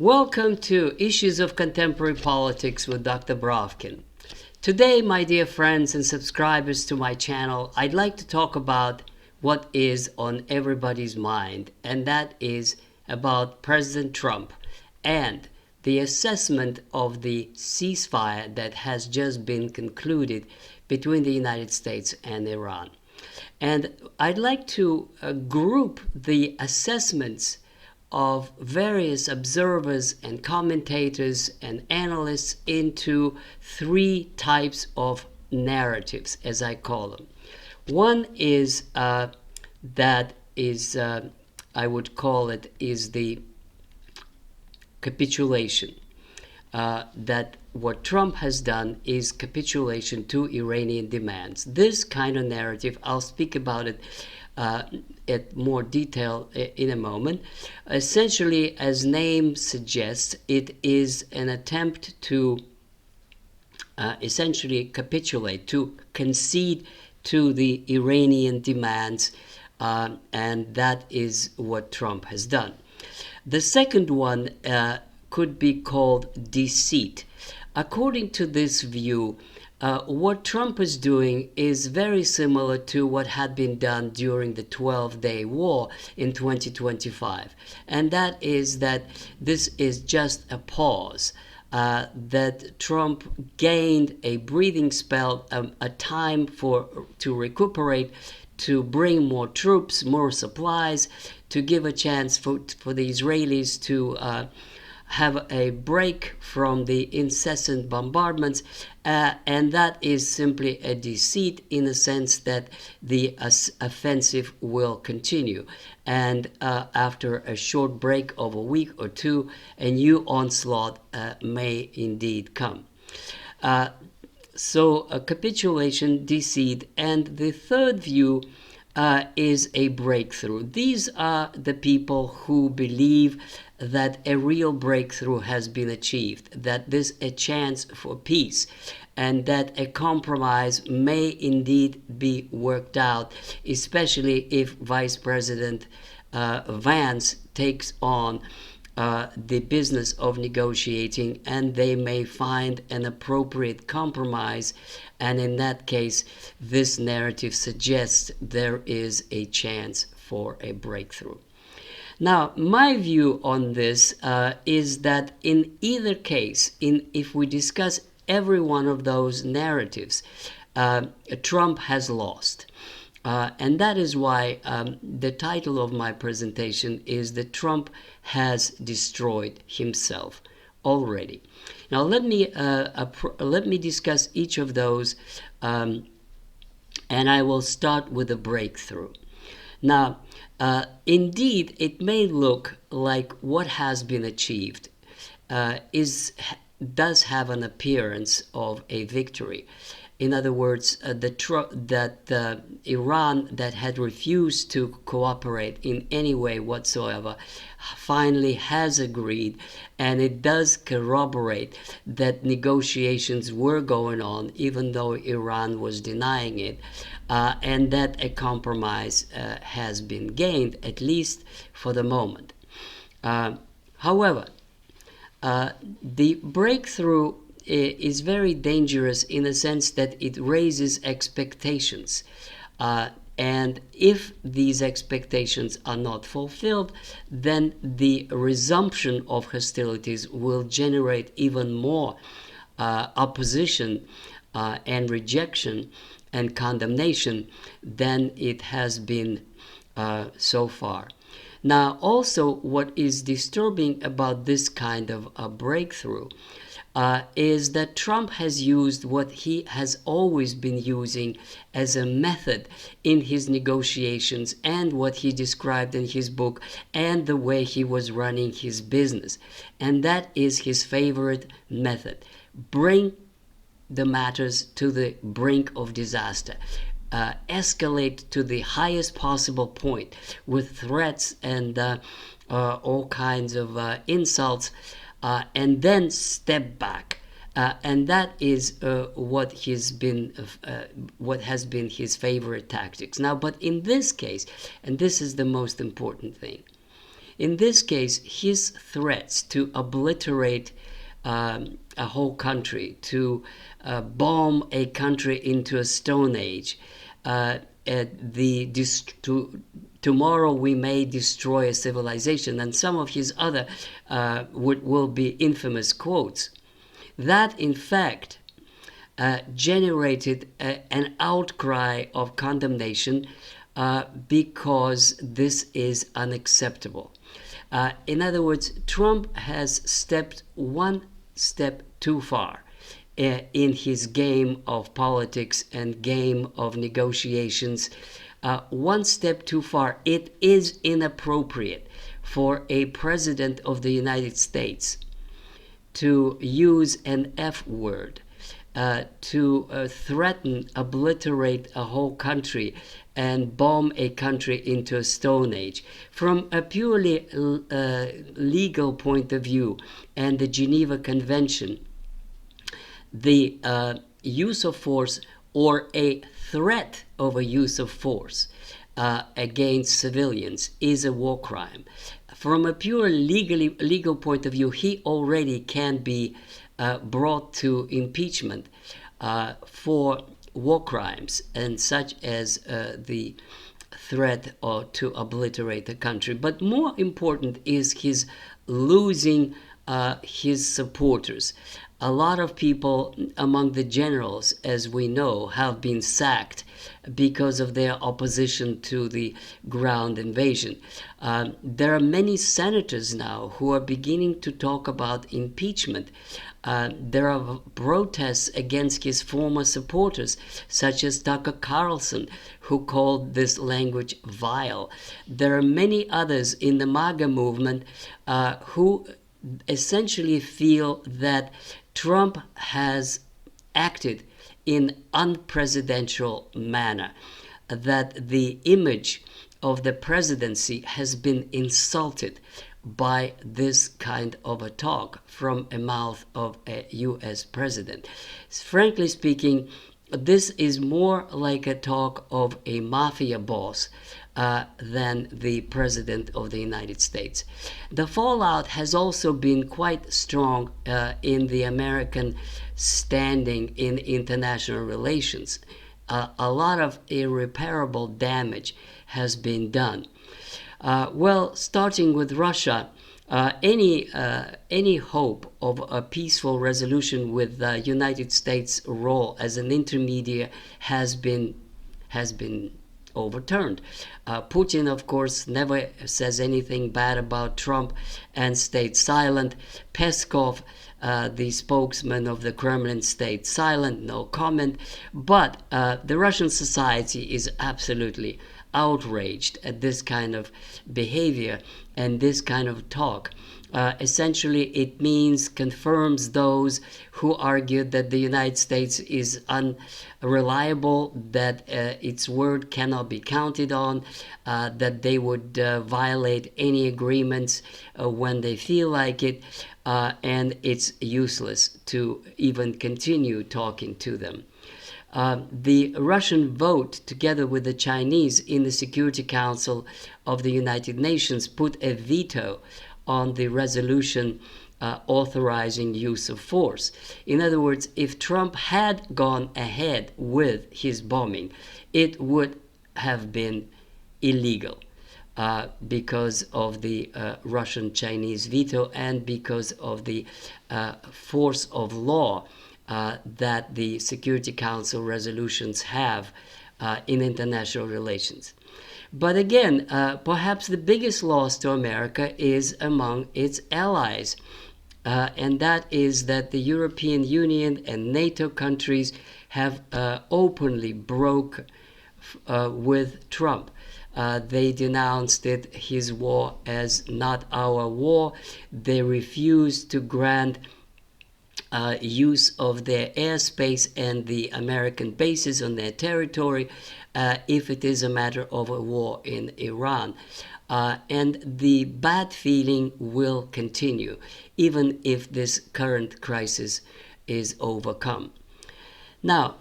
Welcome to Issues of Contemporary Politics with Dr. Brovkin. Today, my dear friends and subscribers to my channel, I'd like to talk about what is on everybody's mind, and that is about President Trump and the assessment of the ceasefire that has just been concluded between the United States and Iran. And I'd like to group the assessments of various observers and commentators and analysts into three types of narratives, as I call them. One is I would call it, is the capitulation. That what Trump has done is capitulation to Iranian demands. This kind of narrative, I'll speak about it at more detail in a moment. Essentially, as name suggests, it is an attempt to essentially capitulate, to concede to the Iranian demands, and that is what Trump has done. The second one could be called deceit. According to this view, what Trump is doing is very similar to what had been done during the 12-day war in 2025. And that is that this is just a pause, that Trump gained a breathing spell, a time to recuperate, to bring more troops, more supplies, to give a chance for the Israelis to have a break from the incessant bombardments, and that is simply a deceit in the sense that the offensive will continue. And after a short break of a week or two, a new onslaught may indeed come. So a capitulation, deceit, and the third view is a breakthrough. These are the people who believe that a real breakthrough has been achieved, that there's a chance for peace, and that a compromise may indeed be worked out, especially if Vice President Vance takes on the business of negotiating, and they may find an appropriate compromise. And in that case, this narrative suggests there is a chance for a breakthrough. Now, my view on this is that in either case, if we discuss every one of those narratives, Trump has lost. And that is why the title of my presentation is that Trump has destroyed himself already. Now, let me discuss each of those, and I will start with a breakthrough. Now, indeed, it may look like what has been achieved does have an appearance of a victory. In other words, Iran, that had refused to cooperate in any way whatsoever, finally has agreed, and it does corroborate that negotiations were going on, even though Iran was denying it, and that a compromise has been gained, at least for the moment. However, the breakthrough is very dangerous in the sense that it raises expectations. And if these expectations are not fulfilled, then the resumption of hostilities will generate even more opposition and rejection and condemnation than it has been so far. Now, also, what is disturbing about this kind of a breakthrough is that Trump has used what he has always been using as a method in his negotiations and what he described in his book and the way he was running his business. And that is his favorite method. Bring the matters to the brink of disaster. Escalate to the highest possible point with threats and all kinds of insults, and then step back. And that is what has been his favorite tactics. Now, but in this case, and this is the most important thing, In this case, his threats to obliterate a whole country, to bomb a country into a stone age, tomorrow we may destroy a civilization, and some of his other will be infamous quotes. That, in fact, generated an outcry of condemnation because this is unacceptable. In other words, Trump has stepped one step too far in his game of politics and game of negotiations. One step too far. It is inappropriate for a president of the United States to use an F word, to threaten, obliterate a whole country and bomb a country into a stone age. From a purely legal point of view and the Geneva Convention, the use of force or a threat of a use of force against civilians is a war crime. From a pure legal point of view, he already can be brought to impeachment for war crimes, and such as the threat to obliterate the country. But more important is his losing his supporters. A lot of people among the generals, as we know, have been sacked because of their opposition to the ground invasion. There are many senators now who are beginning to talk about impeachment. There are protests against his former supporters, such as Tucker Carlson, who called this language vile. There are many others in the MAGA movement who essentially feel that Trump has acted in unpresidential manner, that the image of the presidency has been insulted by this kind of a talk from a mouth of a U.S. president. Frankly speaking, this is more like a talk of a mafia boss than the President of the United States. The fallout has also been quite strong in the American standing in international relations. A lot of irreparable damage has been done. Starting with Russia, any hope of a peaceful resolution with the United States' role as an intermediary has been overturned. Putin, of course, never says anything bad about Trump and stayed silent. Peskov, the spokesman of the Kremlin, stayed silent, no comment. But the Russian society is absolutely outraged at this kind of behavior and this kind of talk. Essentially, it confirms those who argued that the United States is unreliable, that its word cannot be counted on, that they would violate any agreements when they feel like it, and it's useless to even continue talking to them. The Russian vote, together with the Chinese in the Security Council of the United Nations, put a veto on the resolution authorizing use of force. In other words, if Trump had gone ahead with his bombing, it would have been illegal because of the Russian-Chinese veto and because of the force of law that the Security Council resolutions have in international relations. But again, perhaps the biggest loss to America is among its allies, and that is that the European Union and NATO countries have openly broke with Trump. They denounced his war as not our war. They refused to grant use of their airspace and the American bases on their territory if it is a matter of a war in Iran. And the bad feeling will continue even if this current crisis is overcome. Now,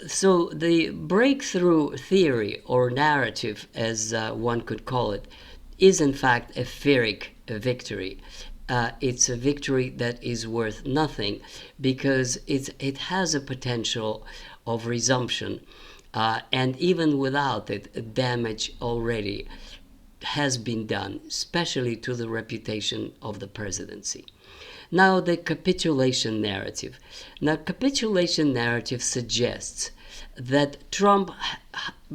so the breakthrough theory or narrative, as one could call it, is in fact a Pyrrhic victory. It's a victory that is worth nothing because it has a potential of resumption, and even without it, damage already has been done, especially to the reputation of the presidency. Now, the capitulation narrative. Now, capitulation narrative suggests that Trump,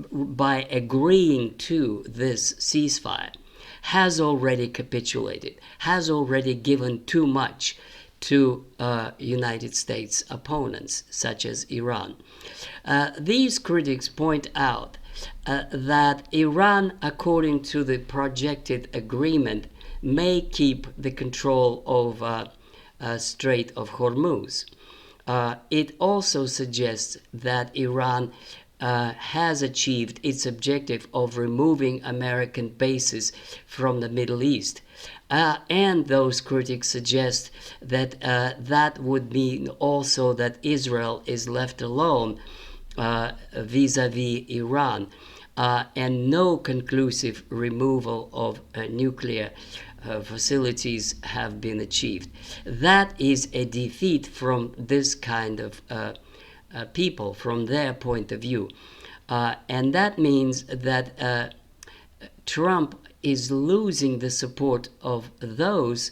by agreeing to this ceasefire, has already capitulated, has already given too much to United States opponents, such as Iran. These critics point out that Iran, according to the projected agreement, may keep the control of Strait of Hormuz. It also suggests that Iran has achieved its objective of removing American bases from the Middle East. And those critics suggest that that would mean also that Israel is left alone vis-a-vis Iran, and no conclusive removal of nuclear facilities have been achieved. That is a defeat from this kind of people, from their point of view. And that means that Trump is losing the support of those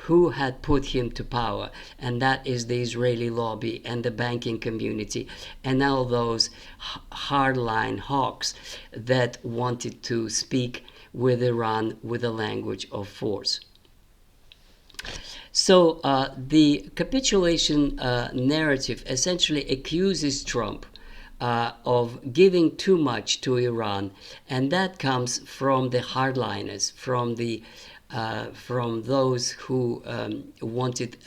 who had put him to power, and that is the Israeli lobby and the banking community, and all those hardline hawks that wanted to speak with Iran with the language of force. So the capitulation narrative essentially accuses Trump of giving too much to Iran, and that comes from the hardliners, from those who wanted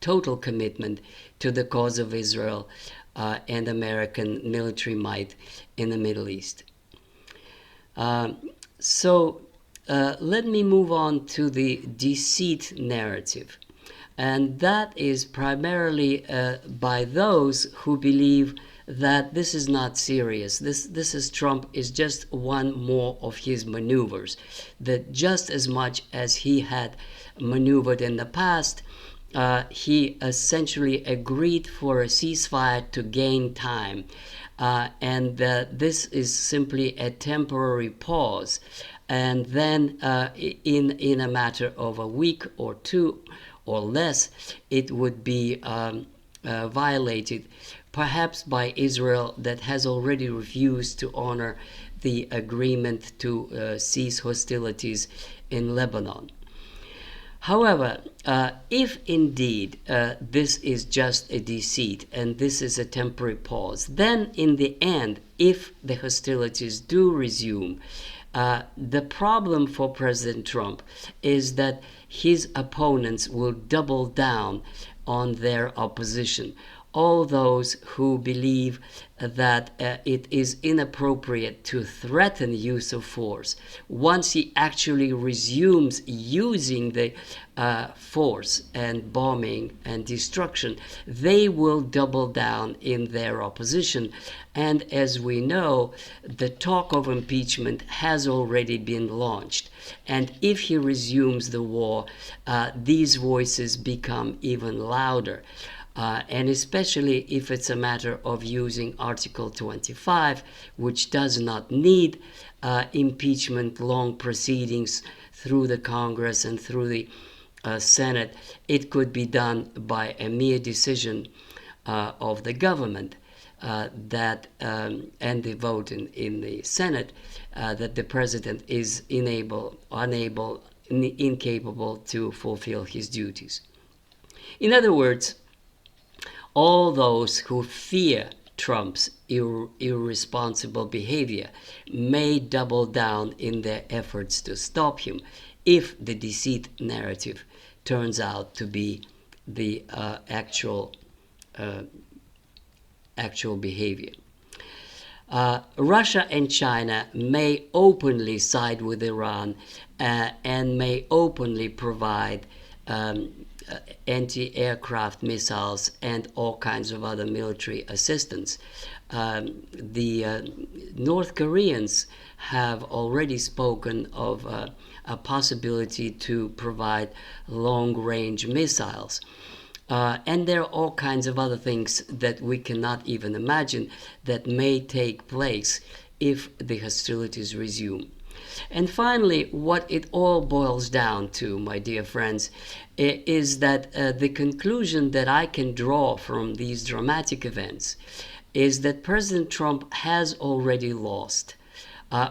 total commitment to the cause of Israel and American military might in the Middle East. So let me move on to the deceit narrative. And that is primarily by those who believe that this is not serious. This is Trump is just one more of his maneuvers. That just as much as he had maneuvered in the past, he essentially agreed for a ceasefire to gain time. And this is simply a temporary pause. And then in a matter of a week or two or less, it would be violated, perhaps by Israel, that has already refused to honor the agreement to cease hostilities in Lebanon. However, if indeed this is just a deceit and this is a temporary pause, then in the end, if the hostilities do resume, the problem for President Trump is that his opponents will double down on their opposition. All those who believe that it is inappropriate to threaten use of force, once he actually resumes using the force and bombing and destruction, they will double down in their opposition. And as we know, the talk of impeachment has already been launched. And if he resumes the war, these voices become even louder. And especially if it's a matter of using Article 25, which does not need impeachment long proceedings through the Congress and through the Senate. It could be done by a mere decision of the government and the vote in the Senate that the president is incapable to fulfill his duties. In other words, all those who fear Trump's irresponsible behavior may double down in their efforts to stop him if the deceit narrative turns out to be the actual behavior. Russia and China may openly side with Iran and may openly provide anti-aircraft missiles and all kinds of other military assistance. the North Koreans have already spoken of a possibility to provide long-range missiles. And there are all kinds of other things that we cannot even imagine that may take place if the hostilities resume. And finally, what it all boils down to, my dear friends, is that the conclusion that I can draw from these dramatic events is that President Trump has already lost,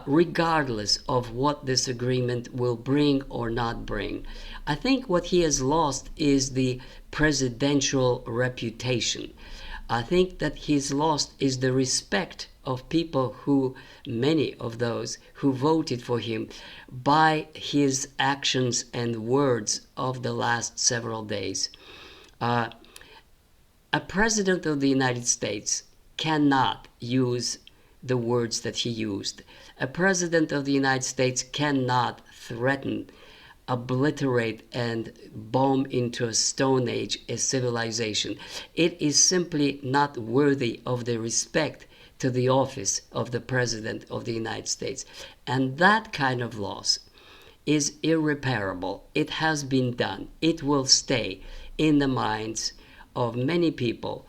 regardless of what this agreement will bring or not bring. I think what he has lost is the presidential reputation. I think that he's lost is the respect of people who, many of those who voted for him, by his actions and words of the last several days. A president of the United States cannot use the words that he used. A president of the United States cannot threaten, obliterate, and bomb into a stone age a civilization. It is simply not worthy of the respect to the office of the President of the United States. And that kind of loss is irreparable. It has been done. It will stay in the minds of many people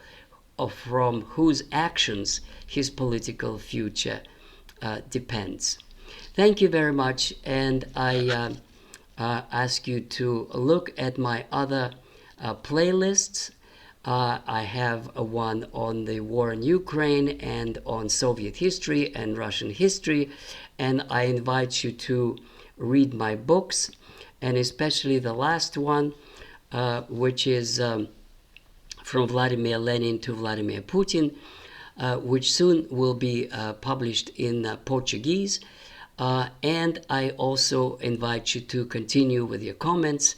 from whose actions his political future depends. Thank you very much, and I ask you to look at my other playlists. I have one on the war in Ukraine and on Soviet history and Russian history, and I invite you to read my books, and especially the last one, which is From Vladimir Lenin to Vladimir Putin, which soon will be published in Portuguese. And I also invite you to continue with your comments,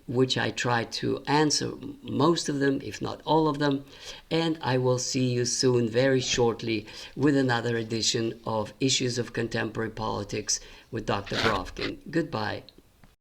which I try to answer most of them, if not all of them. And I will see you soon, very shortly, with another edition of Issues of Contemporary Politics with Dr. Brovkin. Goodbye.